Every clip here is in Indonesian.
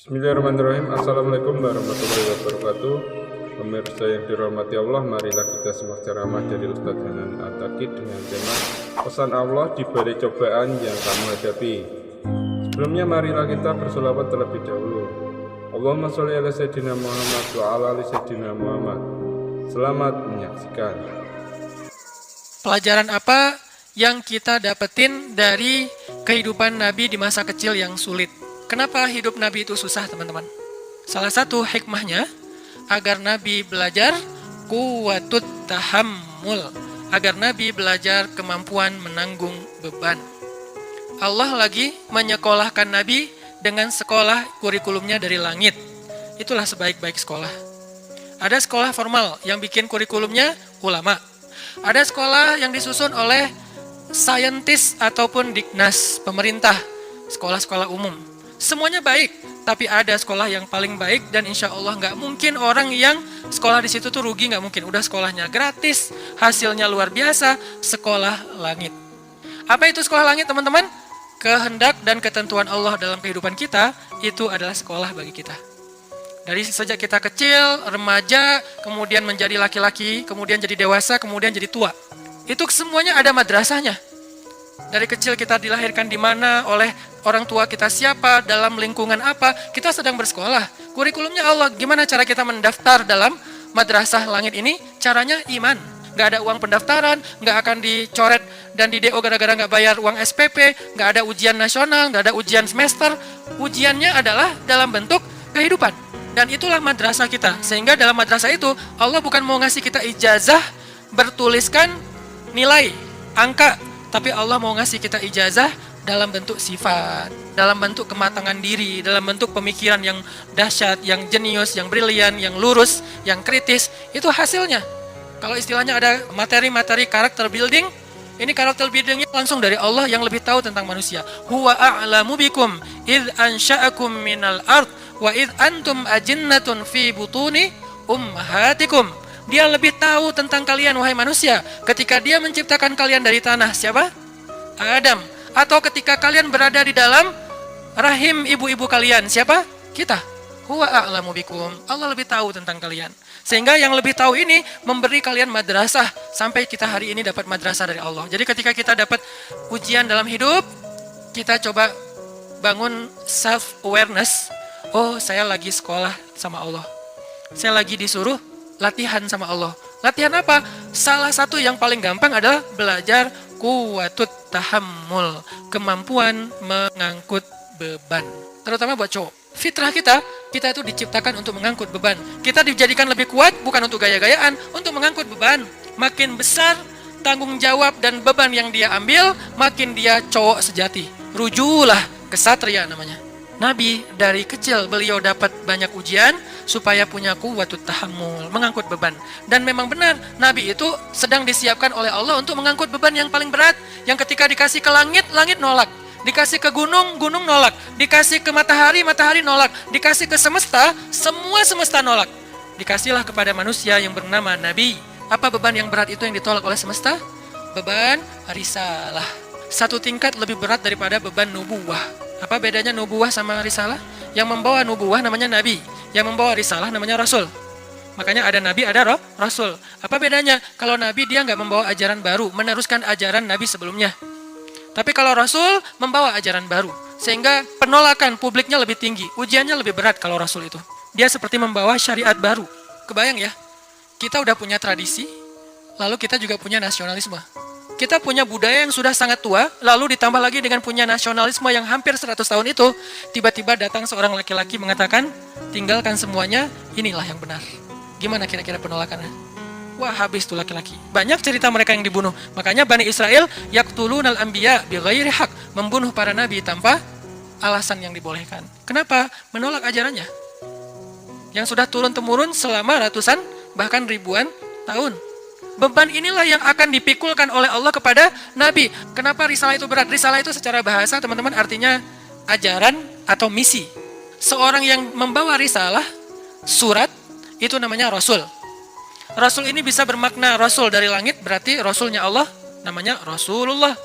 Bismillahirrahmanirrahim. Assalamualaikum warahmatullahi wabarakatuh. Pemirsa yang dirahmati Allah, marilah kita simak ceramah dari Ustadz Hanan At-Taqi dengan tema pesan Allah di balik cobaan yang kamu hadapi. Sebelumnya marilah kita berselawat terlebih dahulu. Allahumma sholli ala sayyidina Muhammad wa ala ali sayyidina Muhammad. Selamat menyaksikan. Pelajaran apa yang kita dapetin dari kehidupan Nabi di masa kecil yang sulit? Kenapa hidup Nabi itu susah, teman-teman? Salah satu hikmahnya agar Nabi belajar quwwatut tahammul, agar Nabi belajar kemampuan menanggung beban. Allah lagi menyekolahkan Nabi dengan sekolah kurikulumnya dari langit. Itulah sebaik-baik sekolah. Ada sekolah formal yang bikin kurikulumnya ulama. Ada sekolah yang disusun oleh saintis ataupun Diknas, pemerintah, sekolah-sekolah umum. Semuanya baik, tapi ada sekolah yang paling baik dan insya Allah nggak mungkin orang yang sekolah di situ tuh rugi, nggak mungkin. Udah sekolahnya gratis, hasilnya luar biasa, sekolah langit. Apa itu sekolah langit, teman-teman? Kehendak dan ketentuan Allah dalam kehidupan kita, itu adalah sekolah bagi kita. Dari sejak kita kecil, remaja, kemudian menjadi laki-laki, kemudian jadi dewasa, kemudian jadi tua. Itu semuanya ada madrasahnya. Dari kecil kita dilahirkan di mana, oleh orang tua kita siapa, dalam lingkungan apa, kita sedang bersekolah. Kurikulumnya Allah, gimana cara kita mendaftar dalam madrasah langit ini? Caranya iman. Nggak ada uang pendaftaran, nggak akan dicoret dan di DO gara-gara nggak bayar uang SPP, nggak ada ujian nasional, nggak ada ujian semester. Ujiannya adalah dalam bentuk kehidupan. Dan itulah madrasah kita. Sehingga dalam madrasah itu, Allah bukan mau ngasih kita ijazah bertuliskan nilai, angka, tapi Allah mau ngasih kita ijazah dalam bentuk sifat, dalam bentuk kematangan diri, dalam bentuk pemikiran yang dahsyat, yang jenius, yang brilian, yang lurus, yang kritis. Itu hasilnya. Kalau istilahnya ada materi-materi karakter building, ini karakter buildingnya langsung dari Allah yang lebih tahu tentang manusia. Huwa a'lamu bikum idh ansha'akum minal ard wa idh antum ajinnatun fi butuni ummahatikum. Dia lebih tahu tentang kalian, wahai manusia, ketika dia menciptakan kalian dari tanah. Siapa? Adam. Atau ketika kalian berada di dalam rahim ibu-ibu kalian. Siapa? Kita. Huwa a'lamu bikum. Allah lebih tahu tentang kalian. Sehingga yang lebih tahu ini memberi kalian madrasah. Sampai kita hari ini dapat madrasah dari Allah. Jadi ketika kita dapat ujian dalam hidup, kita coba bangun self-awareness. Oh, saya lagi sekolah sama Allah. Saya lagi disuruh latihan sama Allah. Latihan apa? Salah satu yang paling gampang adalah belajar quwwatut tahammul, kemampuan mengangkut beban. Terutama buat cowok. Fitrah kita itu diciptakan untuk mengangkut beban. Kita dijadikan lebih kuat bukan untuk gaya-gayaan, untuk mengangkut beban. Makin besar tanggung jawab dan beban yang dia ambil, makin dia cowok sejati. Rujulah kesatria namanya. Nabi dari kecil beliau dapat banyak ujian supaya punya quwwatut tahammul, mengangkut beban. Dan memang benar, Nabi itu sedang disiapkan oleh Allah untuk mengangkut beban yang paling berat, yang ketika dikasih ke langit, langit nolak. Dikasih ke gunung, gunung nolak. Dikasih ke matahari, matahari nolak. Dikasih ke semesta, semua semesta nolak. Dikasihlah kepada manusia yang bernama Nabi. Apa beban yang berat itu yang ditolak oleh semesta? Beban risalah. Satu tingkat lebih berat daripada beban nubuwah. Apa bedanya nubuwah sama risalah? Yang membawa nubuwah namanya Nabi. Yang membawa risalah namanya Rasul. Makanya ada Nabi, ada Rasul. Apa bedanya? Kalau Nabi dia nggak membawa ajaran baru, meneruskan ajaran Nabi sebelumnya. Tapi kalau Rasul membawa ajaran baru. Sehingga penolakan publiknya lebih tinggi. Ujiannya lebih berat kalau Rasul itu. Dia seperti membawa syariat baru. Kebayang ya? Kita udah punya tradisi, lalu kita juga punya nasionalisme. Kita punya budaya yang sudah sangat tua, lalu ditambah lagi dengan punya nasionalisme yang hampir 100 tahun itu, tiba-tiba datang seorang laki-laki mengatakan, tinggalkan semuanya, inilah yang benar. Gimana kira-kira penolakannya? Wah, habis tuh laki-laki. Banyak cerita mereka yang dibunuh. Makanya Bani Israel yaqtulunal anbiya bighairi haq, membunuh para nabi tanpa alasan yang dibolehkan. Kenapa? Menolak ajarannya. Yang sudah turun-temurun selama ratusan bahkan ribuan tahun. Beban inilah yang akan dipikulkan oleh Allah kepada Nabi. Kenapa risalah itu berat? Risalah itu secara bahasa, teman-teman, artinya ajaran atau misi. Seorang yang membawa risalah, surat, itu namanya Rasul. Rasul ini bisa bermakna Rasul dari langit, berarti Rasulnya Allah, namanya Rasulullah.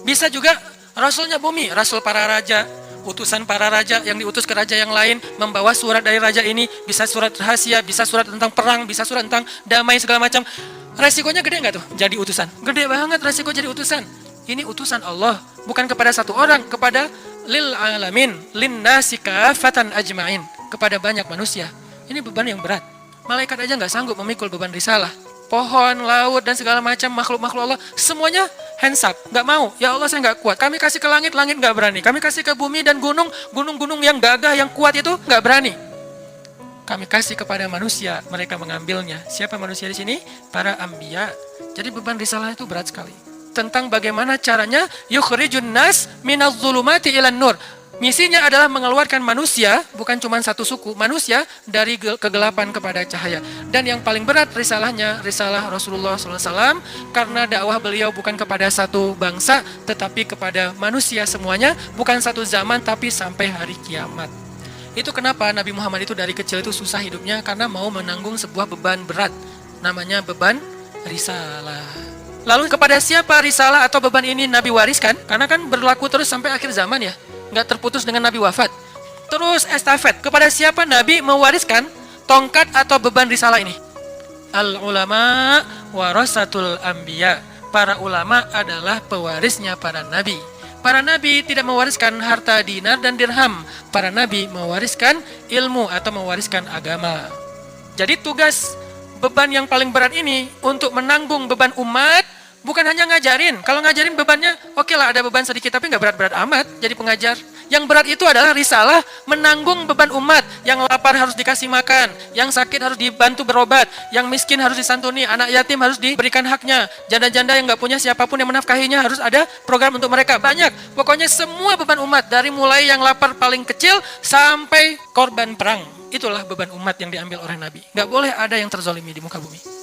Bisa juga Rasulnya bumi, Rasul para raja, utusan para raja yang diutus ke raja yang lain, membawa surat dari raja ini, bisa surat rahasia, bisa surat tentang perang, bisa surat tentang damai segala macam. Resikonya gede nggak tuh jadi utusan? Gede banget resiko jadi utusan. Ini utusan Allah, bukan kepada satu orang, kepada lil alamin, lin nasi kafatan ajmain, kepada banyak manusia. Ini beban yang berat. Malaikat aja nggak sanggup memikul beban risalah. Pohon, laut, dan segala macam makhluk-makhluk Allah, semuanya hands up, nggak mau. Ya Allah, saya nggak kuat. Kami kasih ke langit, langit nggak berani. Kami kasih ke bumi dan gunung, gunung-gunung yang gagah, yang kuat itu nggak berani. Kami kasih kepada manusia, mereka mengambilnya. Siapa manusia di sini? Para anbiya. Jadi beban risalah itu berat sekali. Tentang bagaimana caranya yukhrijun nas minaz zulumati ilan nur. Misinya adalah mengeluarkan manusia, bukan cuma satu suku, manusia dari kegelapan kepada cahaya. Dan yang paling berat risalahnya, risalah Rasulullah SAW, karena dakwah beliau bukan kepada satu bangsa, tetapi kepada manusia semuanya, bukan satu zaman, tapi sampai hari kiamat. Itu kenapa Nabi Muhammad itu dari kecil itu susah hidupnya, karena mau menanggung sebuah beban berat, namanya beban risalah. Lalu kepada siapa risalah atau beban ini Nabi wariskan? Karena kan berlaku terus sampai akhir zaman ya, nggak terputus dengan Nabi wafat. Terus estafet, kepada siapa Nabi mewariskan tongkat atau beban risalah ini? Al-ulama warasatul anbiya. Para ulama adalah pewarisnya para nabi. Para nabi tidak mewariskan harta dinar dan dirham. Para nabi mewariskan ilmu atau mewariskan agama. Jadi tugas beban yang paling berat ini untuk menanggung beban umat, bukan hanya ngajarin. Kalau ngajarin bebannya, oke lah ada beban sedikit, tapi nggak berat-berat amat jadi pengajar. Yang berat itu adalah risalah, menanggung beban umat. Yang lapar harus dikasih makan, yang sakit harus dibantu berobat, yang miskin harus disantuni, anak yatim harus diberikan haknya, janda-janda yang nggak punya siapapun yang menafkahinya harus ada program untuk mereka. Banyak, pokoknya semua beban umat, dari mulai yang lapar paling kecil sampai korban perang. Itulah beban umat yang diambil oleh Nabi. Nggak boleh ada yang terzolimi di muka bumi.